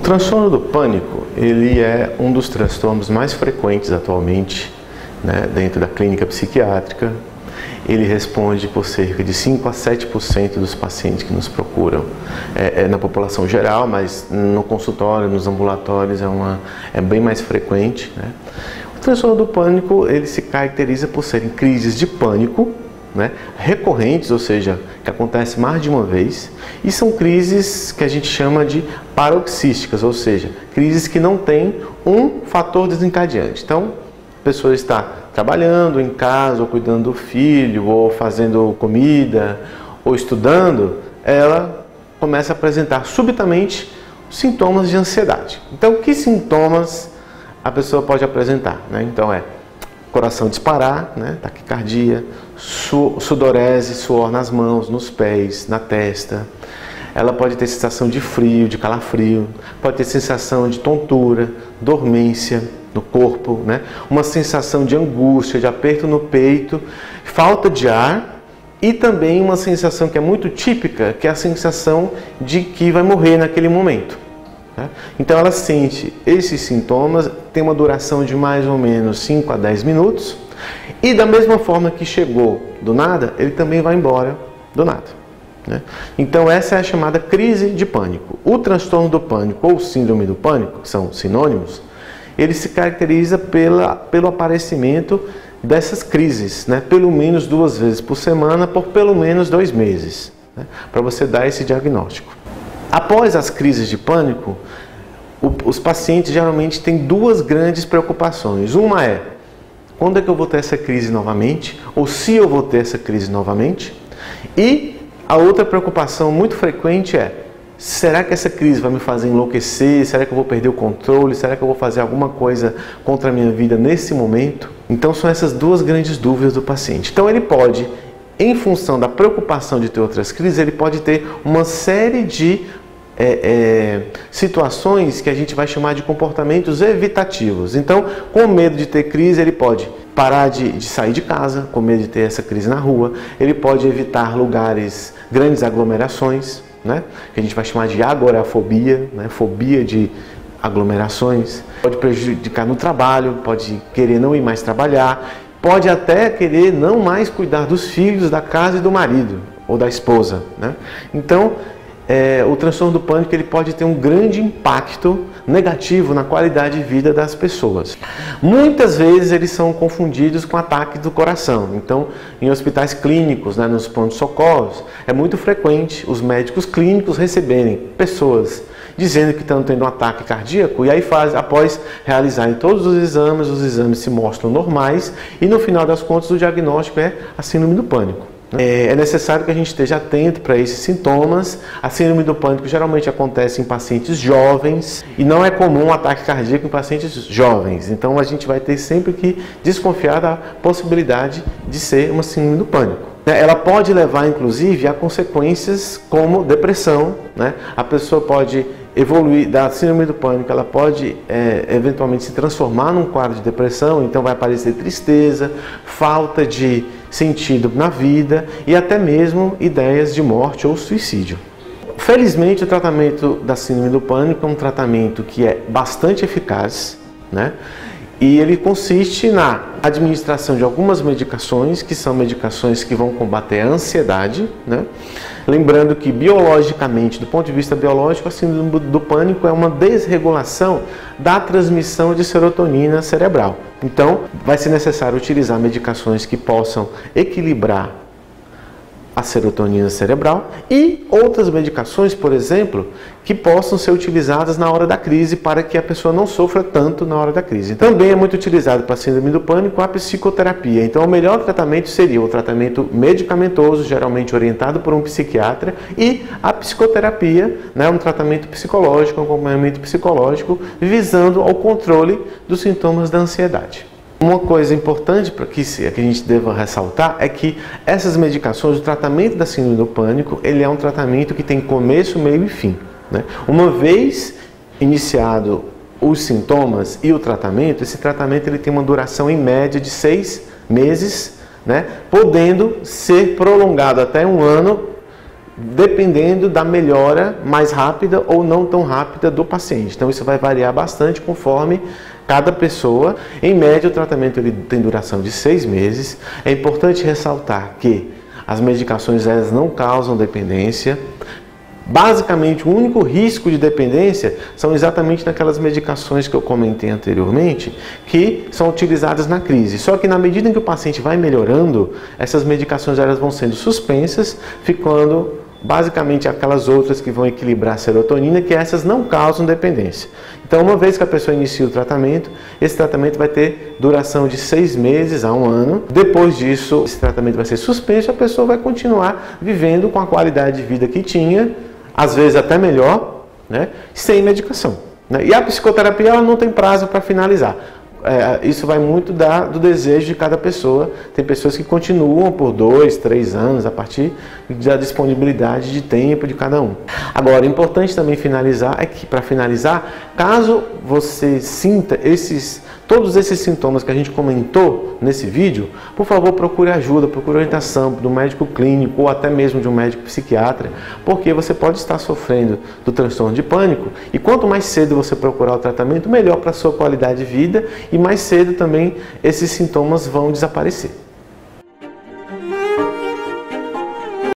transtorno do pânico, ele é um dos transtornos mais frequentes atualmente, né, dentro da clínica psiquiátrica. Ele responde por cerca de 5 a 7% dos pacientes que nos procuram. Na população geral, mas no consultório, nos ambulatórios é bem mais frequente, né? O transtorno do pânico, ele se caracteriza por serem crises de pânico, né, recorrentes, ou seja, que acontecem mais de uma vez, e são crises que a gente chama de paroxísticas, ou seja, crises que não têm um fator desencadeante. Então, a pessoa está trabalhando em casa, ou cuidando do filho, ou fazendo comida, ou estudando, ela começa a apresentar subitamente sintomas de ansiedade. Então, que sintomas a pessoa pode apresentar, né? Então, coração disparar, né? Taquicardia, sudorese, suor nas mãos, nos pés, na testa. Ela pode ter sensação de frio, de calafrio, pode ter sensação de tontura, dormência no corpo, né? Uma sensação de angústia, de aperto no peito, falta de ar e também uma sensação que é muito típica, que é a sensação de que vai morrer naquele momento. Então ela sente esses sintomas, tem uma duração de mais ou menos 5 a 10 minutos e da mesma forma que chegou do nada, ele também vai embora do nada, né? Então essa é a chamada crise de pânico. O transtorno do pânico ou síndrome do pânico, que são sinônimos, ele se caracteriza pelo aparecimento dessas crises, né? Pelo menos 2 vezes por semana por pelo menos 2 meses, né? Para você dar esse diagnóstico. Após as crises de pânico, os pacientes geralmente têm 2 grandes preocupações. Uma é, quando é que eu vou ter essa crise novamente? Ou se eu vou ter essa crise novamente? E a outra preocupação muito frequente é, será que essa crise vai me fazer enlouquecer? Será que eu vou perder o controle? Será que eu vou fazer alguma coisa contra a minha vida nesse momento? Então são essas 2 grandes dúvidas do paciente. Então ele pode, em função da preocupação de ter outras crises, ele pode ter uma série de situações que a gente vai chamar de comportamentos evitativos. Então, com medo de ter crise, ele pode parar de sair de casa, com medo de ter essa crise na rua, ele pode evitar lugares, grandes aglomerações, né, que a gente vai chamar de agorafobia, né, fobia de aglomerações, pode prejudicar no trabalho, pode querer não ir mais trabalhar, pode até querer não mais cuidar dos filhos, da casa e do marido ou da esposa, né? Então, o transtorno do pânico ele pode ter um grande impacto negativo na qualidade de vida das pessoas. Muitas vezes eles são confundidos com ataque do coração. Então, em hospitais clínicos, né, nos pronto-socorros, é muito frequente os médicos clínicos receberem pessoas dizendo que estão tendo um ataque cardíaco e aí após realizarem todos os exames se mostram normais e no final das contas o diagnóstico é a síndrome do pânico. É necessário que a gente esteja atento para esses sintomas. A síndrome do pânico geralmente acontece em pacientes jovens e não é comum um ataque cardíaco em pacientes jovens. Então a gente vai ter sempre que desconfiar da possibilidade de ser uma síndrome do pânico. Ela pode levar inclusive a consequências como depressão, né? A pessoa pode evoluir da síndrome do pânico, ela pode eventualmente se transformar num quadro de depressão, então vai aparecer tristeza, falta de sentido na vida e até mesmo ideias de morte ou suicídio. Felizmente o tratamento da síndrome do pânico é um tratamento que é bastante eficaz, né? E ele consiste na administração de algumas medicações, que são medicações que vão combater a ansiedade, né? Lembrando que biologicamente, do ponto de vista biológico, a síndrome do pânico é uma desregulação da transmissão de serotonina cerebral. Então, vai ser necessário utilizar medicações que possam equilibrar a serotonina cerebral e outras medicações, por exemplo, que possam ser utilizadas na hora da crise para que a pessoa não sofra tanto na hora da crise. Também é muito utilizado para a síndrome do pânico a psicoterapia. Então, o melhor tratamento seria o tratamento medicamentoso, geralmente orientado por um psiquiatra, e a psicoterapia, né, um tratamento psicológico, um acompanhamento psicológico, visando ao controle dos sintomas da ansiedade. Uma coisa importante que a gente deva ressaltar é que essas medicações, o tratamento da síndrome do pânico, ele é um tratamento que tem começo, meio e fim, né? Uma vez iniciado os sintomas e o tratamento, esse tratamento ele tem uma duração em média de 6 meses, né? Podendo ser prolongado até 1 ano, dependendo da melhora mais rápida ou não tão rápida do paciente. Então isso vai variar bastante conforme cada pessoa. Em média, o tratamento ele tem duração de 6 meses. É importante ressaltar que as medicações elas não causam dependência. Basicamente, o único risco de dependência são exatamente naquelas medicações que eu comentei anteriormente, que são utilizadas na crise. Só que na medida em que o paciente vai melhorando, essas medicações elas vão sendo suspensas, ficando basicamente aquelas outras que vão equilibrar a serotonina, que essas não causam dependência. Então, uma vez que a pessoa inicia o tratamento, esse tratamento vai ter duração de 6 meses a 1 ano. Depois disso, esse tratamento vai ser suspenso e a pessoa vai continuar vivendo com a qualidade de vida que tinha, às vezes até melhor, né, sem medicação. Né? E a psicoterapia ela não tem prazo para finalizar. Isso vai muito do desejo de cada pessoa. Tem pessoas que continuam por 2, 3 anos, a partir da disponibilidade de tempo de cada um. Agora, importante também finalizar é que, para finalizar, caso você sinta todos esses sintomas que a gente comentou nesse vídeo, por favor, procure ajuda, procure orientação do médico clínico ou até mesmo de um médico psiquiatra, porque você pode estar sofrendo do transtorno de pânico e quanto mais cedo você procurar o tratamento, melhor para a sua qualidade de vida e mais cedo também esses sintomas vão desaparecer.